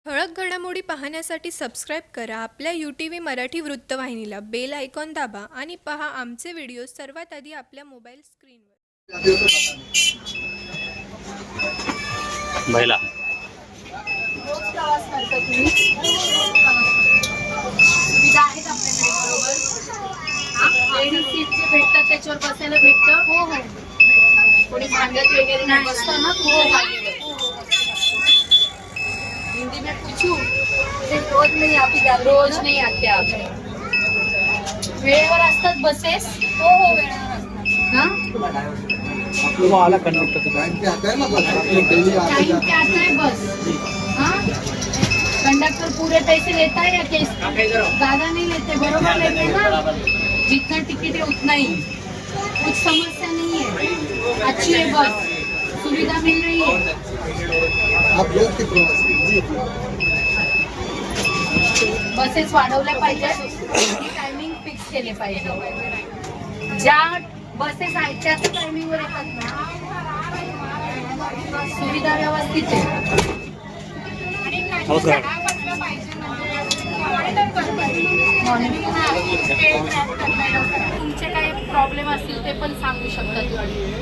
ठळक घडामोडी पाहण्यासाठी सबस्क्राईब करा आपल्या UTV मराठी वृत्तवाहिनीला. बेल आयकॉन दाबा आणि पहा आमचे व्हिडिओ सर्वात आधी आपल्या मोबाईल स्क्रीनवर. महिला रोज प्रवास करता तुम्ही? सुविधा आहेत आपल्याकडे बरोबर. लेडीज सीट जे भेटतात त्याच्यावर बसायला भेटतं. हो हो, कोणी भांडत वगैरे नाही बसतं ना. हो जागेवर. हिंदी में पूछू, रोज नहीं आती गाड़ी. रोज नहीं आते आप. वेळेवर असतात बसेस? हो हो, वेळेवर असतात. हाँ, वाला कंडक्टर टाइम पे आता है बस. हाँ, कंडक्टर पूरे पैसे लेता है या कैसे? ज्यादा नहीं लेते, बरोबर लेते ना. जितना टिकट है उतना ही. कुछ समस्या नहीं है, अच्छी है बस, सुविधा मिल रही है. आप रोज के प्रवासी बसेस वाढवल्या पाहिजेत, टायमिंग फिक्स केले पाहिजे. ज्या बसेस आहेत त्याच टायमिंगवर येतात ना. सुविधा व्यवस्थित आहे. तुमचे काय प्रॉब्लेम असतील ते पण सांगू शकता तुम्ही.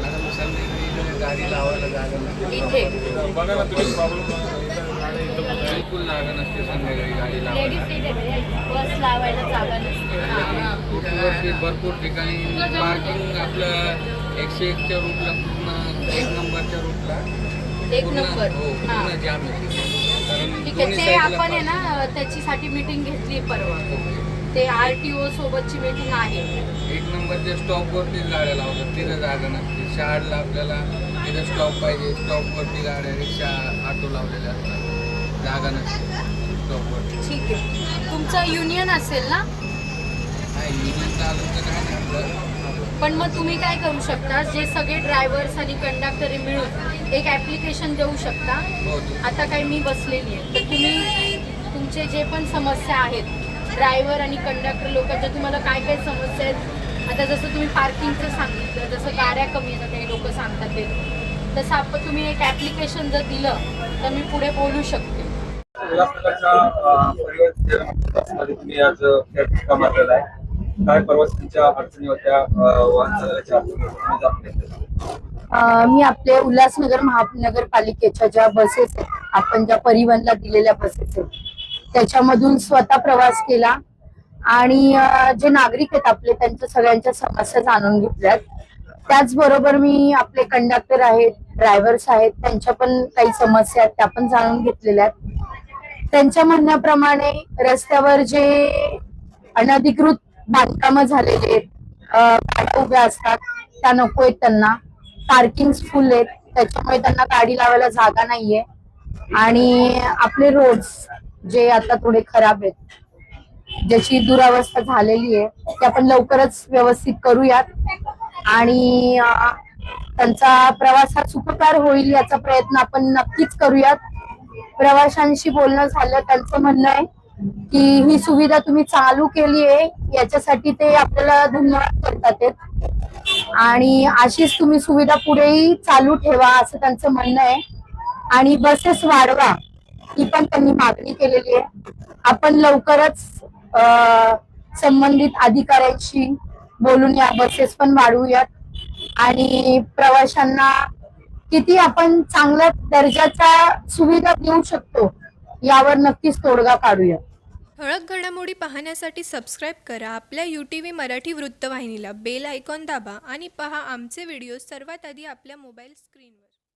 गाडी लावायला जागा नसते. इथे बघा ना तुम्ही प्रॉब्लेम बिलकुल जागा नसते संध्याकाळी गाडी लावायला. बस लावायला जागा नसते. भरपूर ठिकाणी पार्किंग आपलं 101च्या रूटला पूर्ण 1 नंबरच्या रूटला एक नंबर. हो पूर्ण जाम आहे. कारण ठीक आहे, दोन्ही ते साईडला आपण आहे ना त्याच्यासाठी मीटिंग घेतली परवा. ते RTO सोबतची मीटिंग आहे. 1 नंबरच्या स्टॉपवरती गाड्या लावतात, तिथं जागा नसते. शाळेला आपल्याला तिथं स्टॉप पाहिजे, स्टॉपवरती गाड्या रिक्षा ऑटो लावलेल्या असतात, जागा नसते स्टॉपवरती. ठीक आहे, तुमचं युनियन असेल ना? नाही युनियनचं अजून तर काय नाही आपलं. पण मग तुम्ही काय करू शकता, जे सगळे ड्रायव्हर्स आणि कंडक्टर मिळून एक ॲप्लिकेशन देऊ शकता. हो आता काही मी बसलेली आहे तर तुम्ही तुमचे जे पण समस्या आहेत ड्रायव्हर आणि कंडक्टर लोकांच्या, तुम्हाला काय काय समस्या आहेत. आता जसं तुम्ही पार्किंगचं सांगितलं, जसं गाड्या कमी येतात काही लोक सांगतात ते, तसं आपण तुम्ही एक ॲप्लिकेशन जर दिलं तर मी पुढे बोलू शकते. या प्रकारच्या परिवहन तुम्ही आज काम मारलेला आहे. काय प्रवासांच्या अडचणी होत्या, वाहन चालकाच्या अडचणी होत्या? मी आपल्या उल्हासनगर महानगरपालिकेच्या ज्या बसेस आहेत, आपण ज्या परिवहनला दिलेल्या बसेस आहेत त्याच्यामधून स्वतः प्रवास केला आणि जे नागरिक आहेत आपले त्यांच्या सगळ्यांच्या समस्या जाणून घेतल्यात. त्याचबरोबर मी आपले कंडक्टर आहेत, ड्रायव्हर्स आहेत, त्यांच्या पण काही समस्या आहेत त्या पण जाणून घेतलेल्या आहेत. त्यांच्या म्हणण्याप्रमाणे रस्त्यावर जे अनधिकृत बांधकामं झालेले गाड्या उभ्या असतात त्या नको आहेत त्यांना. पार्किंग फुल आहेत त्याच्यामुळे त्यांना गाडी लावायला जागा नाहीये. आणि आपले रोड्स जे आता थोडे खराब आहेत, ज्याची दुरावस्था झालेली आहे, ते आपण लवकरच व्यवस्थित करूयात आणि त्यांचा प्रवास हा सुखकर होईल याचा प्रयत्न आपण नक्कीच करूयात. प्रवाशांशी बोलणं झालं, त्यांचं म्हणणं आहे की ही सुविधा तुम्ही चालू केली आहे याच्यासाठी ते आपल्याला धन्यवाद करतात आणि अशीच तुम्ही सुविधा पुढेही चालू ठेवा असं त्यांचं म्हणणं आहे. आणि बसेस वाढवा ही पण त्यांनी मागणी केलेली आहे. आपण लवकरच संबंधित अधिकाऱ्यांशी बोलून या बसेस पण वाढवूयात आणि प्रवाशांना किती आपण चांगल्या दर्जाच्या सुविधा देऊ शकतो यावर नक्कीच तोडगा काढूया. ठळक घडामोडी पाहण्यासाठी सबस्क्राईब करा आपल्या UTV मराठी वृत्तवाहिनीला. बेल आयकॉन दाबा आणि पहा आमचे व्हिडिओ सर्वात आधी आपल्या मोबाईल स्क्रीनवर.